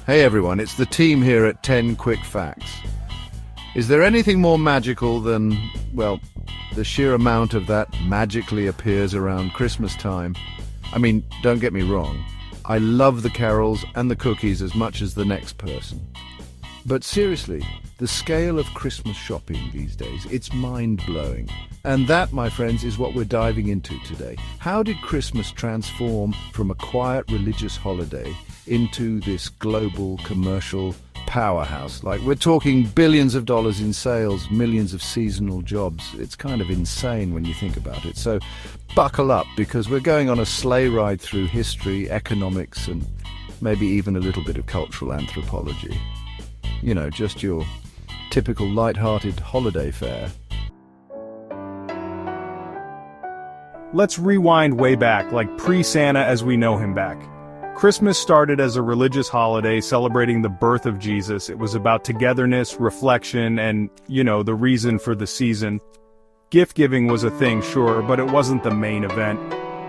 Hey everyone, it's the team here at 10 Quick Facts. Is there anything more magical than, well, the sheer amount of that magically appears around Christmas time? I mean, don't get me wrong, I love the carols and the cookies as much as the next person. But seriously, the scale of Christmas shopping these days, it's mind-blowing. And that, my friends, is what we're diving into today. How did Christmas transform from a quiet religious holiday into this global commercial powerhouse? Like, we're talking billions of dollars in sales, millions of seasonal jobs. It's kind of insane when you think about it. So buckle up, because we're going on a sleigh ride through history, economics, and maybe even a little bit of cultural anthropology. You know, just your typical light-hearted holiday fare. Let's rewind way back, like pre-Santa as we know him back. Christmas started as a religious holiday celebrating the birth of Jesus. It was about togetherness, reflection, and, the reason for the season. Gift-giving was a thing, sure, but it wasn't the main event.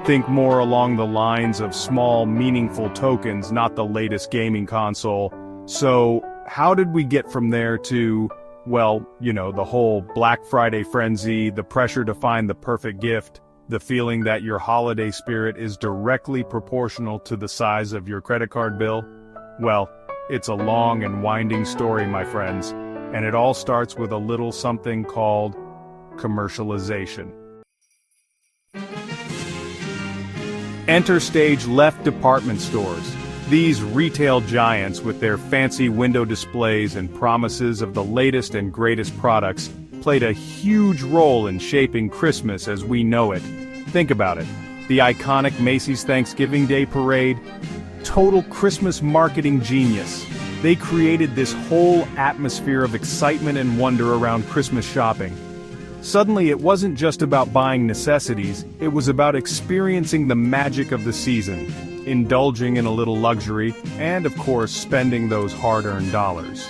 Think more along the lines of small, meaningful tokens, not the latest gaming console. So, how did we get from there to, the whole Black Friday frenzy, the pressure to find the perfect gift, the feeling that your holiday spirit is directly proportional to the size of your credit card bill? Well, it's a long and winding story, my friends, and it all starts with a little something called commercialization. Enter stage left department stores. These retail giants, with their fancy window displays and promises of the latest and greatest products, played a huge role in shaping Christmas as we know it. Think about it. The iconic Macy's Thanksgiving Day Parade, total Christmas marketing genius. They created this whole atmosphere of excitement and wonder around Christmas shopping. Suddenly, it wasn't just about buying necessities, it was about experiencing the magic of the season, indulging in a little luxury, and of course, spending those hard-earned dollars.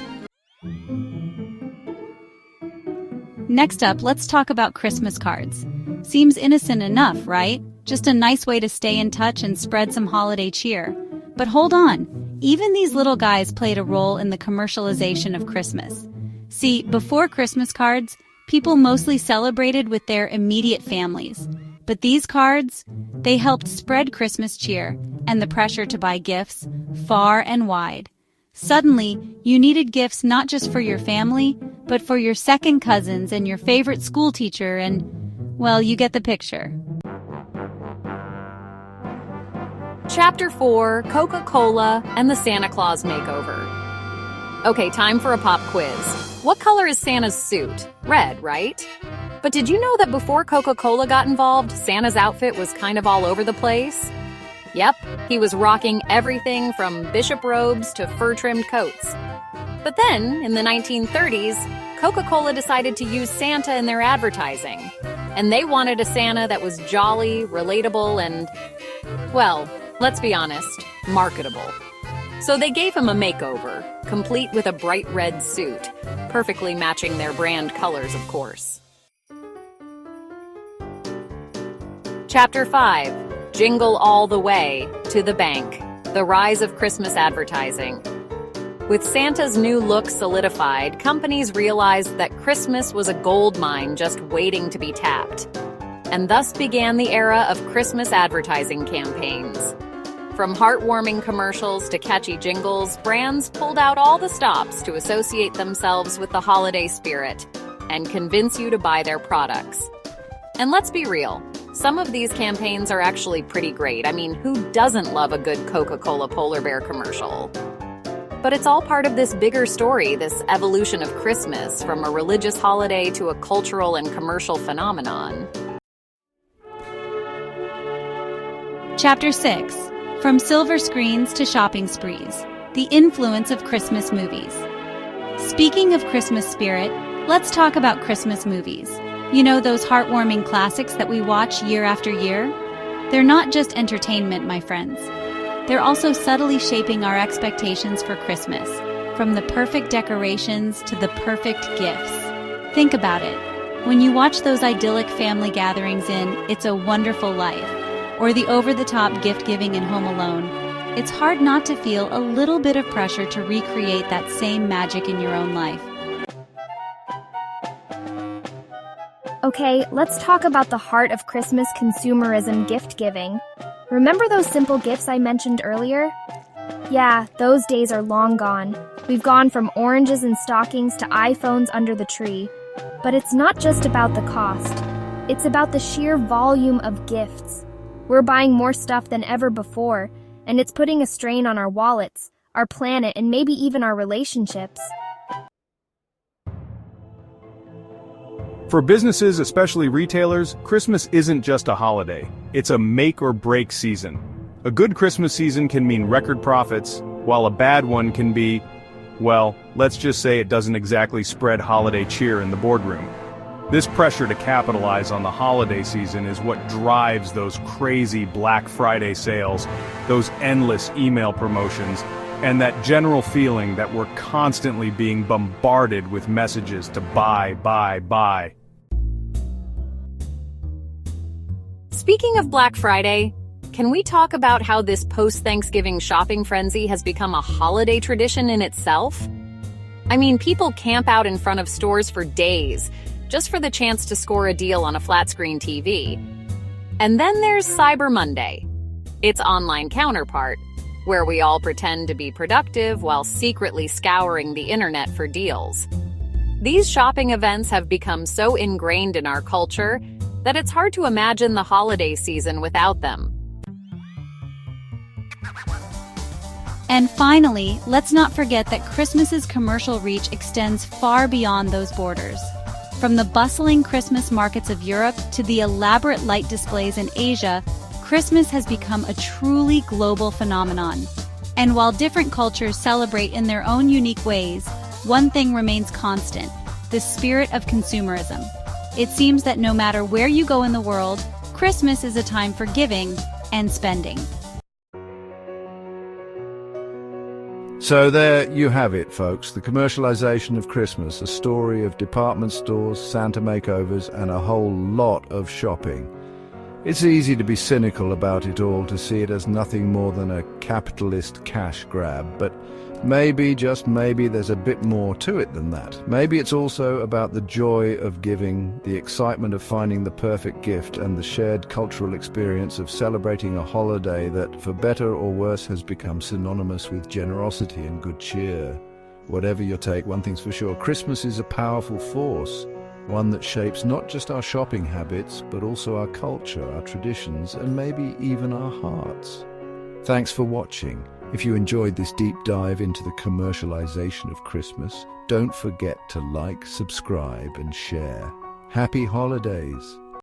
Next up, let's talk about Christmas cards. Seems innocent enough, right? Just a nice way to stay in touch and spread some holiday cheer. But hold on, even these little guys played a role in the commercialization of Christmas. See, before Christmas cards, people mostly celebrated with their immediate families. But these cards, they helped spread Christmas cheer and the pressure to buy gifts far and wide. Suddenly, you needed gifts not just for your family, but for your second cousins and your favorite school teacher and, well, you get the picture. Chapter 4, Coca-Cola and the Santa Claus Makeover. Okay, time for a pop quiz. What color is Santa's suit? Red, right? But did you know that before Coca-Cola got involved, Santa's outfit was kind of all over the place? Yep, he was rocking everything from bishop robes to fur-trimmed coats. But then, in the 1930s, Coca-Cola decided to use Santa in their advertising. And they wanted a Santa that was jolly, relatable, and, well, let's be honest, marketable. So they gave him a makeover, complete with a bright red suit, perfectly matching their brand colors, of course. Chapter 5, Jingle All the Way to the Bank, the rise of Christmas advertising. With Santa's new look solidified, companies realized that Christmas was a gold mine just waiting to be tapped. And thus began the era of Christmas advertising campaigns. From heartwarming commercials to catchy jingles, brands pulled out all the stops to associate themselves with the holiday spirit and convince you to buy their products. And let's be real, some of these campaigns are actually pretty great. I mean, who doesn't love a good Coca-Cola polar bear commercial? But it's all part of this bigger story, this evolution of Christmas, from a religious holiday to a cultural and commercial phenomenon. Chapter 6, From Silver Screens to Shopping Sprees, the Influence of Christmas Movies. Speaking of Christmas spirit, let's talk about Christmas movies. You know, those heartwarming classics that we watch year after year? They're not just entertainment, my friends. They're also subtly shaping our expectations for Christmas, from the perfect decorations to the perfect gifts. Think about it. When you watch those idyllic family gatherings in It's a Wonderful Life, or the over-the-top gift-giving in Home Alone, it's hard not to feel a little bit of pressure to recreate that same magic in your own life. Okay, let's talk about the heart of Christmas consumerism, gift giving. Remember those simple gifts I mentioned earlier? Yeah, those days are long gone. We've gone from oranges and stockings to iPhones under the tree. But it's not just about the cost. It's about the sheer volume of gifts. We're buying more stuff than ever before, and it's putting a strain on our wallets, our planet, and maybe even our relationships. For businesses, especially retailers, Christmas isn't just a holiday. It's a make or break season. A good Christmas season can mean record profits, while a bad one can be, well, let's just say it doesn't exactly spread holiday cheer in the boardroom. This pressure to capitalize on the holiday season is what drives those crazy Black Friday sales, those endless email promotions, and that general feeling that we're constantly being bombarded with messages to buy, buy, buy. Speaking of Black Friday, can we talk about how this post-Thanksgiving shopping frenzy has become a holiday tradition in itself? I mean, people camp out in front of stores for days, just for the chance to score a deal on a flat-screen TV. And then there's Cyber Monday, its online counterpart, where we all pretend to be productive while secretly scouring the internet for deals. These shopping events have become so ingrained in our culture that it's hard to imagine the holiday season without them. And finally, let's not forget that Christmas's commercial reach extends far beyond those borders. From the bustling Christmas markets of Europe to the elaborate light displays in Asia, Christmas has become a truly global phenomenon. And while different cultures celebrate in their own unique ways, one thing remains constant: the spirit of consumerism. It seems that no matter where you go in the world, Christmas is a time for giving and spending. So there you have it, folks. The commercialization of Christmas, a story of department stores, Santa makeovers, and a whole lot of shopping. It's easy to be cynical about it all, to see it as nothing more than a capitalist cash grab, but maybe, just maybe, there's a bit more to it than that. Maybe it's also about the joy of giving, the excitement of finding the perfect gift, and the shared cultural experience of celebrating a holiday that, for better or worse, has become synonymous with generosity and good cheer. Whatever your take, one thing's for sure: Christmas is a powerful force. One that shapes not just our shopping habits, but also our culture, our traditions, and maybe even our hearts. Thanks for watching. If you enjoyed this deep dive into the commercialization of Christmas, don't forget to like, subscribe, and share. Happy holidays!